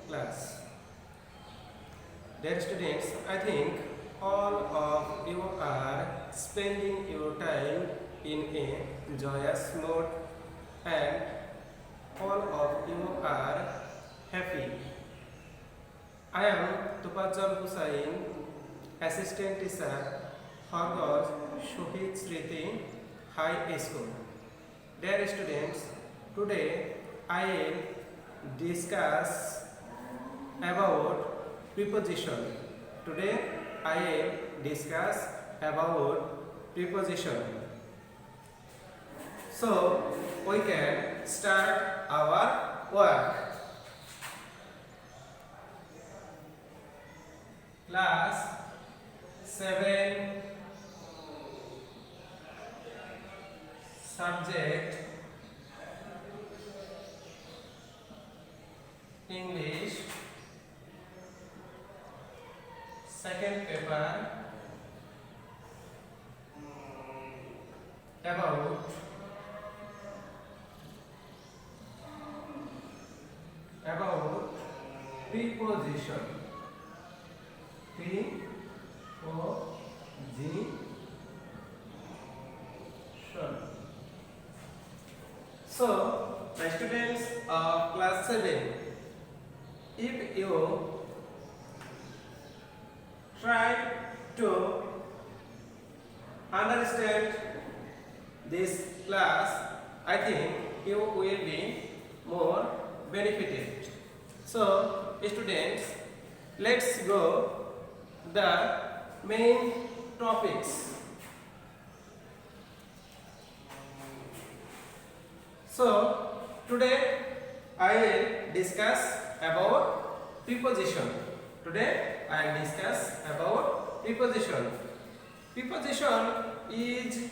class. Dear students, I think all of you are spending your time in a joyous mood and all of you are happy. I am Tupajjal Hussain, Assistant Teacher, Horgoj Shohid Smriti High School. Dear students, today I will discuss about preposition. Today I will discuss about preposition. So we can start our work. Class 7, subject English, second paper, about preposition. Preposition. So, my students of class 7, if you try to understand this class, I think you will be more benefited. So, students, let's go the main topics. So, today I will discuss about preposition. Today I will discuss about preposition. Preposition is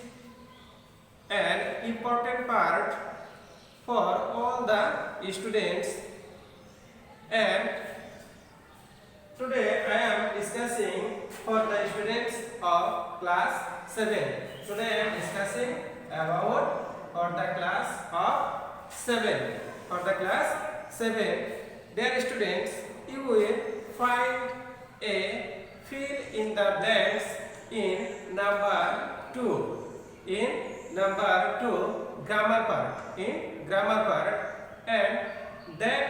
an important part for all the students, and today I am discussing for the students of class 7. Today I am discussing about for the class of 7. For the class 7, dear students, you will find a fill in the blanks in number 2. In number 2, grammar part. In grammar part, and that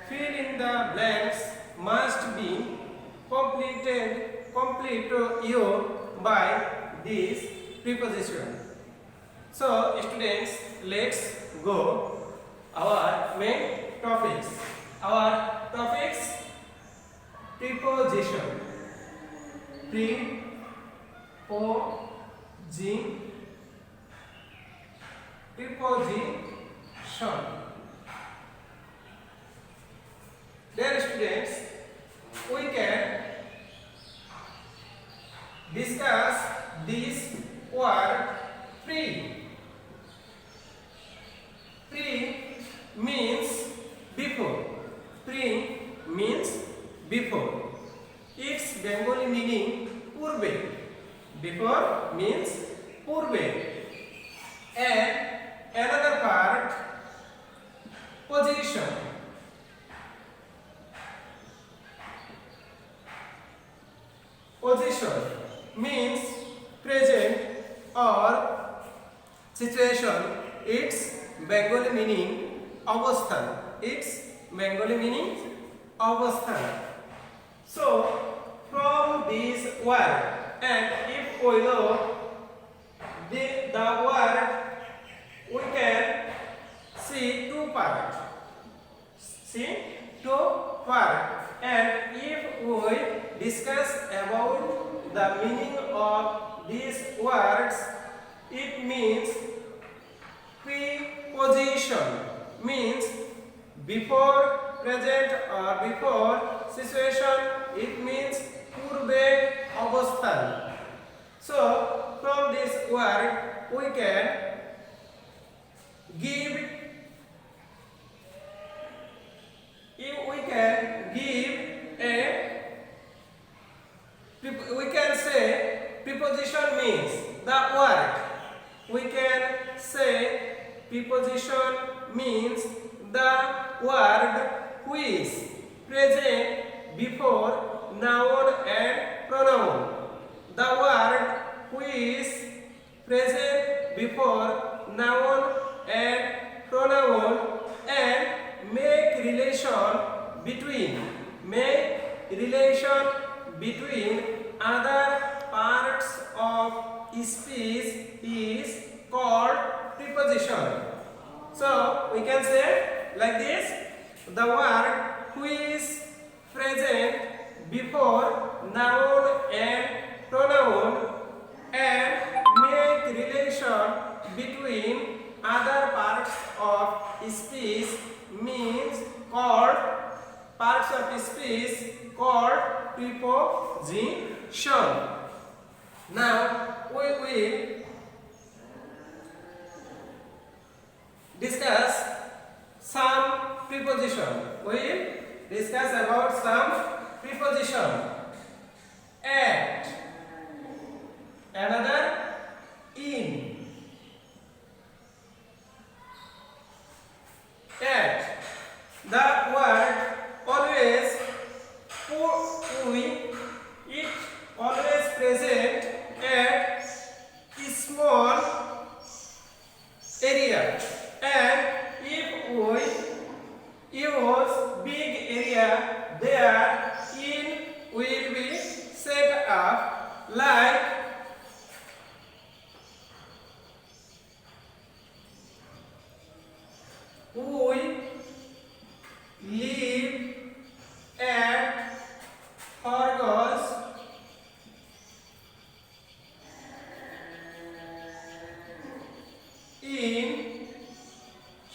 fill in the blanks must be complete you by this preposition. So, students, let's go our main topics. Our topics: preposition. Preposition. Dear students, we can discuss this word pre. Pre means before. Pre means before. Its Bengali meaning purbe. Before means purbe. And another part, position. Position means present or situation. Its Bengali meaning avasthan. Its Bengali meaning avasthan. So, from this word, and if we know the word, we can see two parts. See two parts. And if we discuss about the meaning of these words, it means preposition means before present or before situation. It means purbe avasthan. So, from this word we can give we can say preposition means the word. We can say preposition means the word which relation between other parts of speech is called preposition. So we can say like this: the word which is present before noun and pronoun and make relation between other parts of speech means called parts of speech called preposition. Now we will discuss some preposition. We will discuss about some preposition. At, another in. At, the word always it always present at small area, and if we use big area, there in will be set up like we live at Horgos in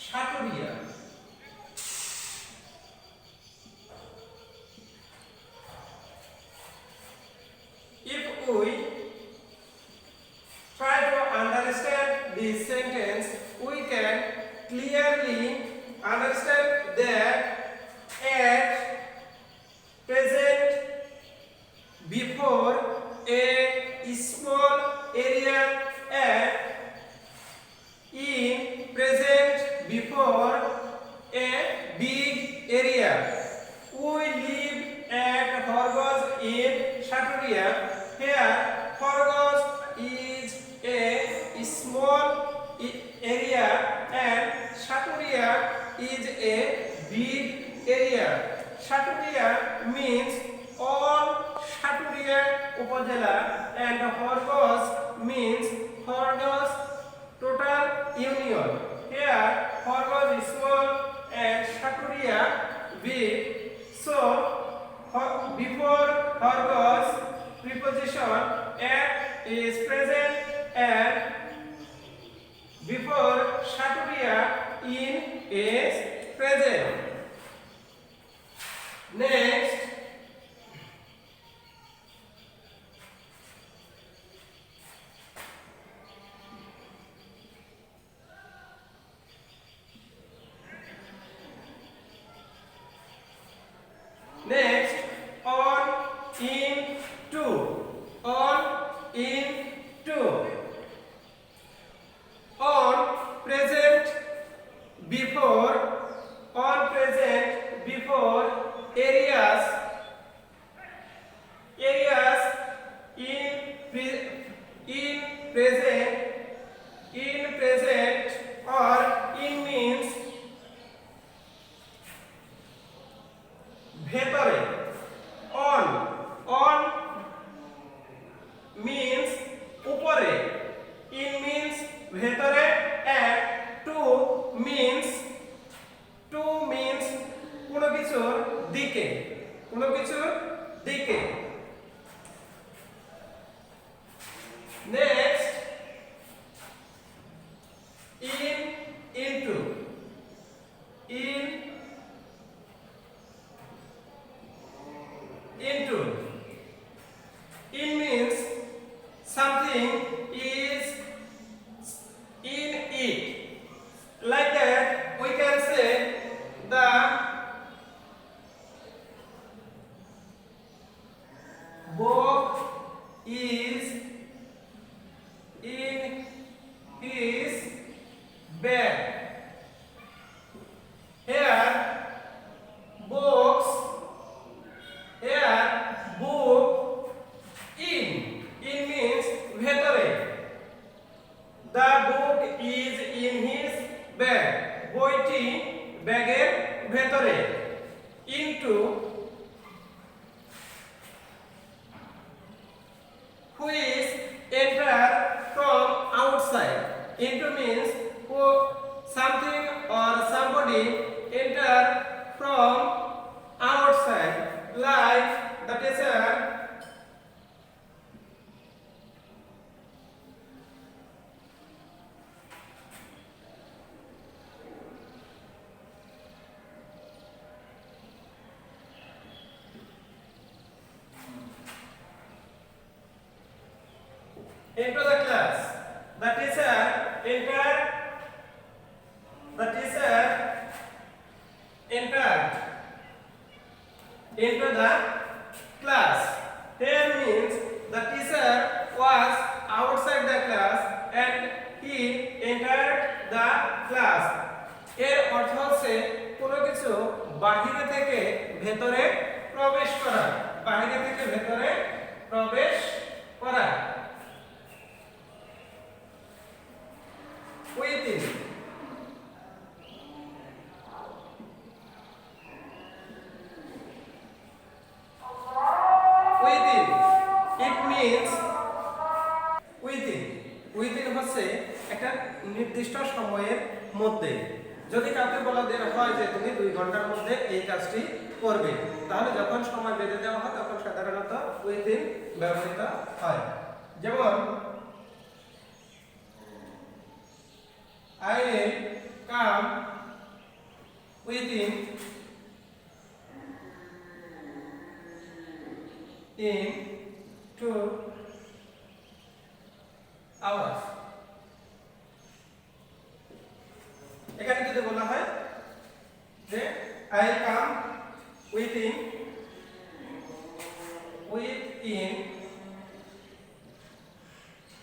Shaturia. If we try to understand this sentence, we can clearly understand that at present before a small area and in present before a big area. We live at Horgos in Shaturia. Here Horgos is a small area and Shaturia is a big area. Shaturia means all Shaturia Upazila and Horgos means Horgos total union. Here Horgos is small and Shaturia big. So before Horgos preposition at is present and before Shaturia in is present. Next, on, in, to. On, in, to. On, present, before. On, present, before. Areas. Areas, in present, or in means ভেতরে. On means উপরে. In means ভেতরে, and to means কোনো কিছুর দিকে. Next, into. In means something is in it. Like that, we can say the book is in his bag. Here, book in means ভেতরে. The book is in his bag. বইটি ব্যাগের ভেতরে. Into into the class. The teacher entered into the class. Here means the teacher was outside the class and he entered the class. এর অর্থ হচ্ছে কোনো কিছু বাহিরে থেকে ভেতরে প্রবেশ করা, বাহিরে থেকে ভেতরে প্রবেশ করা। within it means within হচ্ছে একটা নির্দিষ্ট সময়ের মধ্যে। যদি কাউকে বলা হয় যে তুমি 2 ঘন্টার মধ্যে এই কাজটি করবে, তাহলে যখন সময় বেঁধে দেওয়া হয় তখন সাধারণত within ব্যবহৃত হয়। যেমন I will come within in 2 hours. এখানে যদি বলা হয় যে I will come within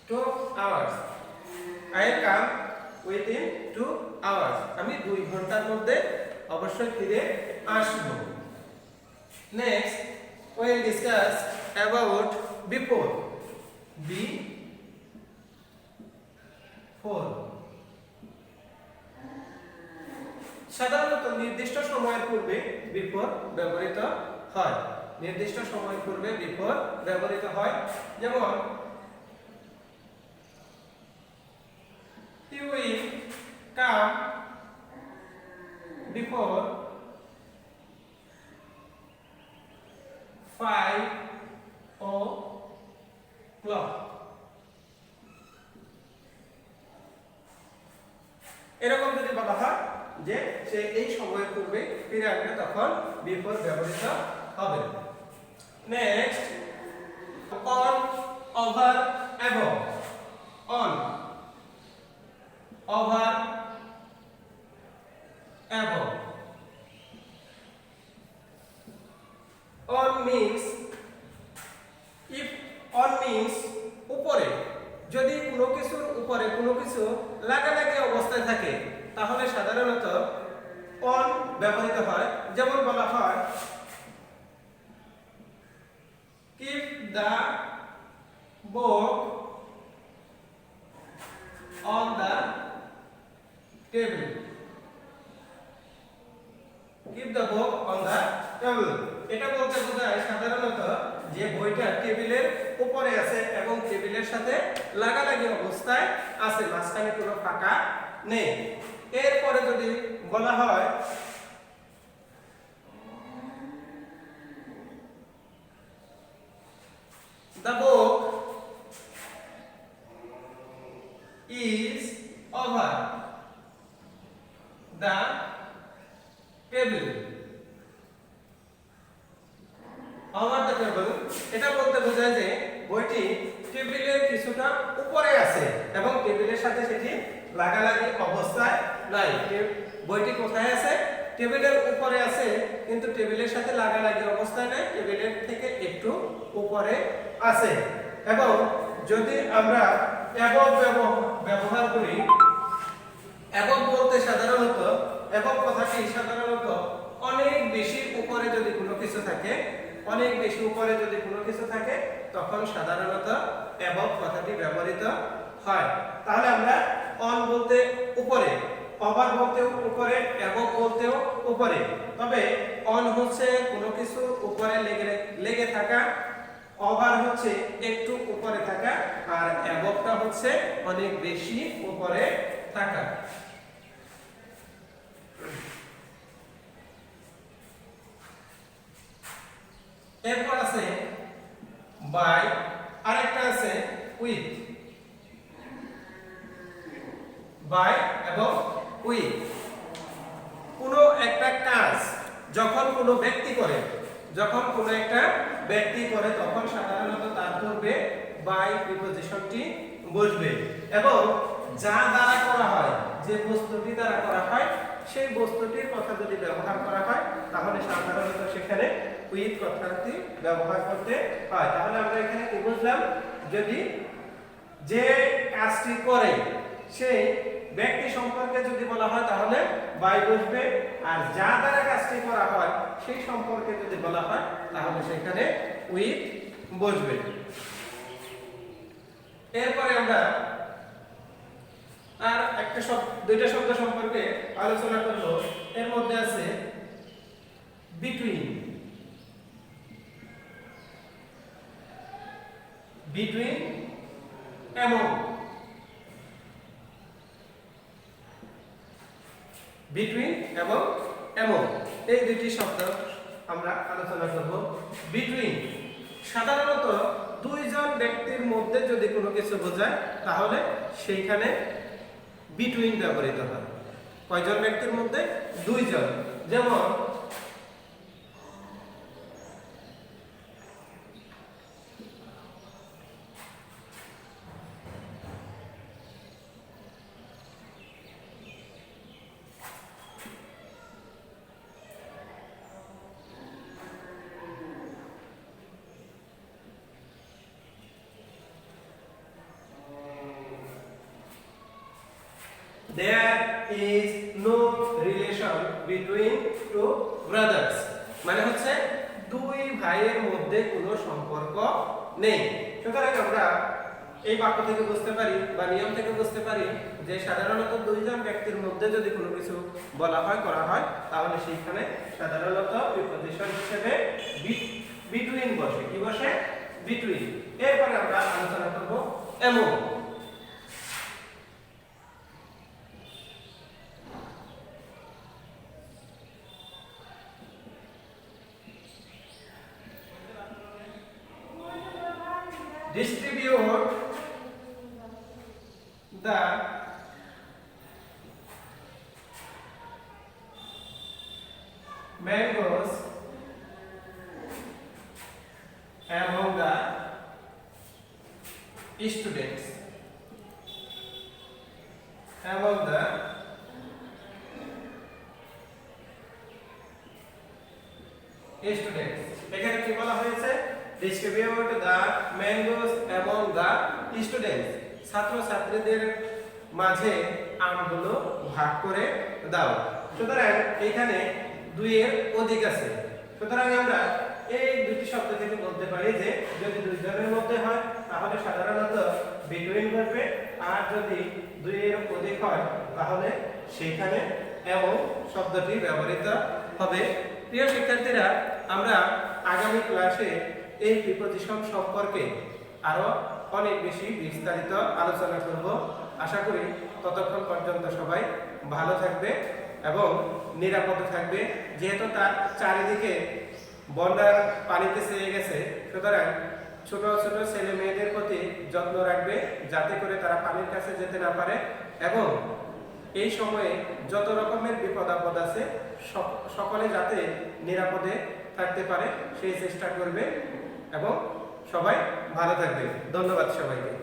2 hours. I will come within 2 hours. আমি 2 ঘন্টার মধ্যে অবশ্যই ফিরে আসব। Next we will discuss about before. before সাধারণত নির্দিষ্ট সময়ের পূর্বে বিফোর ব্যবহৃত হয়। নির্দিষ্ট সময়ের পূর্বে বিফোর ব্যবহৃত হয়। যেমন he will come before 5 o'clock. এরকম যদি বলা হয় যে সে এই সময়ের পূর্বে ফিরে আসবে, তখন বিফোর ব্যবহৃত হবে। Next on, over, above. on, over, above. on means উপরে। যদি কোনো কিছুর উপরে কোনো কিছু লাগালাগি অবস্থায় থাকে তাহলে সাধারণত on ব্যবহৃত হয়। যেমন বলা হয় keep the book on the table. keep the book on the table. এটা বলতে বোঝায় সাধারণত যে বইটা টেবিলের উপরে আছে এবং টেবিলের সাথে লাগালাগি অবস্থায় আছে, মাঝখানে কোনো ফাঁকা নেই। এরপরে যদি বলা হয় the book is over the table. over the table এটা বলতে বোঝায় যে বইটি টেবিলের কিছুটা উপরে আছে এবং টেবিলের সাথে সেটি লাগালাগি অবস্থায় নাই। বইটি কোথায় আছে? টেবিলের উপরে আছে, কিন্তু টেবিলের সাথে লাগালাগি অবস্থায় নাই, টেবিলের থেকে একটু উপরে আছে। এবং যদি আমরা above ব্যবহার করি, above বলতে সাধারণত above কথাটি সাধারণত অনেক বেশি উপরে যদি কোনো কিছু থাকে, অনেক বেশি উপরে যদি কোনো কিছু থাকে তখন সাধারণত above কথাটি ব্যবহৃত হয়। তাহলে আমরা on বলতে উপরে, over বলতেও উপরে, above বলতেও উপরে। তবে on হচ্ছে কোনো কিছু উপরে লেগে থাকা, over হচ্ছে একটু উপরে থাকা, আর aboveটা হচ্ছে অনেক বেশি উপরে থাকা। এরপর আছে by, আরেকটা আছে with। by এবং with কোনো একটা কাজ যখন কোনো ব্যক্তি করে, তখন সাধারণত তার পূর্বে বাই প্রিপজিশনটি বসবে এবং যা দ্বারা করা হয়, যে বস্তুটি দ্বারা করা হয় সেই বস্তুটির কথা যদি ব্যবহার করা হয় তাহলে সাধারণত সেখানে উইথ কথাটি ব্যবহার করতে হয়। তাহলে আমরা এখানে কি বুঝলাম, যদি যে কাজটি করে সেই ব্যক্তি সম্পর্কে যদি বলা হয় তাহলে বাই বসবে, আর যা দ্বারা কাজটি করা হয় সেই সম্পর্কে যদি বলা হয় তাহলে সেখানে উইথ বসবে। এরপরে আমরা আর দুইটা শব্দ সম্পর্কে আলোচনা করব। এর মধ্যে আছে বিটুইন। বিটুইন এবং বিটুইন এবং এমন এই দুটি শব্দ আমরা আলোচনা করব। বিটুইন সাধারণত দুইজন ব্যক্তির মধ্যে যদি কোনো কিছু বোঝায় তাহলে সেইখানে বিটুইন ব্যবহৃত হয়। কয়জন ব্যক্তির মধ্যে? দুইজন। যেমন there is no relation between two brothers, মানে হচ্ছে দুই ভাইয়ের মধ্যে কোনো সম্পর্ক নেই। সুতরাং আমরা এই বাক্য থেকে বুঝতে পারি বা নিয়ম থেকে বুঝতে পারি যে সাধারণত দুইজন ব্যক্তির মধ্যে যদি কোনো কিছু বলা হয় করা হয় তাহলে সেইখানে সাধারণত প্রিপজিশন হিসেবে বিটুইন বসে। কি বসে? বিটুইন। এরপরে আমরা আলোচনা করব এমন। Distribute the mangoes among the students. Among the students. এখানে কি বলা হয়েছে? Distribute the mangoes among the students. ছাত্র ছাত্রীদের মাঝে আমগুলো ভাগ করে দাও। সুতরাং এখানে দুইয়ের অধিক আছে। সুতরাং আমরা এই দুটি শব্দ থেকে বলতে পারি যে যদি দুইজনের মধ্যে হয় তাহলে সাধারণত বিটুইন বসবে, আর যদি দুইয়ের অধিক হয় তাহলে সেখানে এবং শব্দটি ব্যবহৃত হবে। প্রিয় শিক্ষার্থীরা, আমরা আগামী ক্লাসে এই প্রিপজিশন সম্পর্কে আরো অনেক বেশি বিস্তারিত আলোচনা করব। আশা করি ততক্ষণ পর্যন্ত সবাই ভালো থাকবে এবং নিরাপদে থাকবে। যেহেতু তার চারিদিকে বন্যার পানিতে ছেয়ে গেছে, সুতরাং ছোট ছোট ছেলে মেয়েদের প্রতি যত্ন রাখবে যাতে করে তারা পানির কাছে যেতে না পারে, এবং এই সময়ে যত রকমের বিপদ আপদ আছে সকলে যাতে নিরাপদে থাকতে পারে সেই চেষ্টা করবে এবং সবাই ভালো থাকবে। ধন্যবাদ সবাইকে।